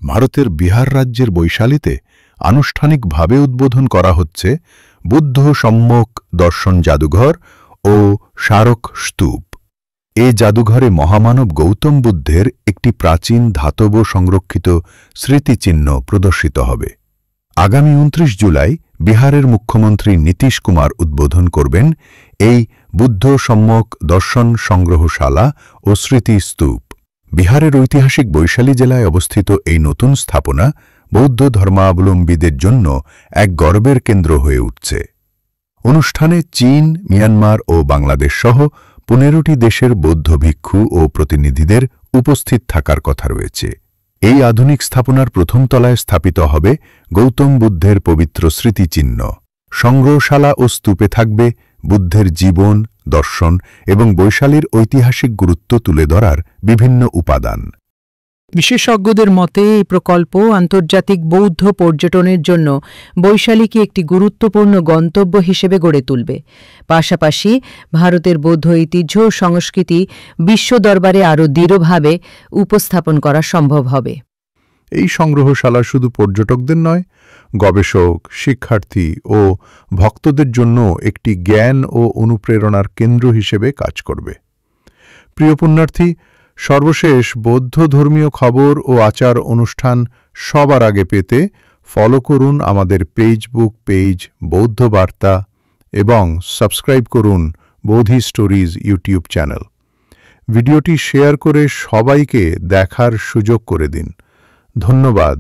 ভারতের বিহার রাজ্যের বৈশালীতে আনুষ্ঠানিকভাবে উদ্বোধন করা হচ্ছে বুদ্ধ সম্যক দর্শন জাদুঘর ও স্মারক স্তূপ। এ জাদুঘরে মহামানব গৌতম বুদ্ধের একটি প্রাচীন ধাতব সংরক্ষিত স্মৃতিচিহ্ন প্রদর্শিত হবে। আগামী 29 জুলাই বিহারের মুখ্যমন্ত্রী নীতীশ কুমার উদ্বোধন করবেন এই বুদ্ধ সম্যক দর্শন সংগ্রহশালা ও স্মৃতিস্তূপ। বিহারের ঐতিহাসিক বৈশালী জেলায় অবস্থিত এই নতুন স্থাপনা বৌদ্ধ ধর্মাবলম্বীদের জন্য এক গর্বের কেন্দ্র হয়ে উঠছে। অনুষ্ঠানে চীন, মিয়ানমার ও বাংলাদেশ সহ 15টি দেশের বৌদ্ধ ভিক্ষু ও প্রতিনিধিদের উপস্থিত থাকার কথা রয়েছে। এই আধুনিক স্থাপনার প্রথম তলায় স্থাপিত হবে গৌতম বুদ্ধের পবিত্র স্মৃতিচিহ্ন। সংগ্রহশালা ও স্তূপে থাকবে বুদ্ধের জীবন, দর্শন এবং বৈশালীর ঐতিহাসিক গুরুত্ব তুলে ধরার বিভিন্ন উপাদান। বিশেষজ্ঞদের মতে এই প্রকল্প আন্তর্জাতিক বৌদ্ধ পর্যটনের জন্য বৈশালীকে একটি গুরুত্বপূর্ণ গন্তব্য হিসেবে গড়ে তুলবে। পাশাপাশি ভারতের বৌদ্ধ ঐতিহ্য ও সংস্কৃতি বিশ্ব দরবারে আরও দৃঢ়ভাবে উপস্থাপন করা সম্ভব হবে। এই সংগ্রহশালা শুধু পর্যটকদের নয়, গবেষক, শিক্ষার্থী ও ভক্তদের জন্য একটি জ্ঞান ও অনুপ্রেরণার কেন্দ্র হিসেবে কাজ করবে। প্রিয় পুণ্যার্থী, সর্বশেষ বৌদ্ধ ধর্মীয় খবর ও আচার অনুষ্ঠান সবার আগে পেতে ফলো করুন আমাদের ফেসবুক পেজ বৌদ্ধ বার্তা এবং সাবস্ক্রাইব করুন বোধি স্টোরিজ ইউটিউব চ্যানেল। ভিডিওটি শেয়ার করে সবাইকে দেখার সুযোগ করে দিন। ধন্যবাদ।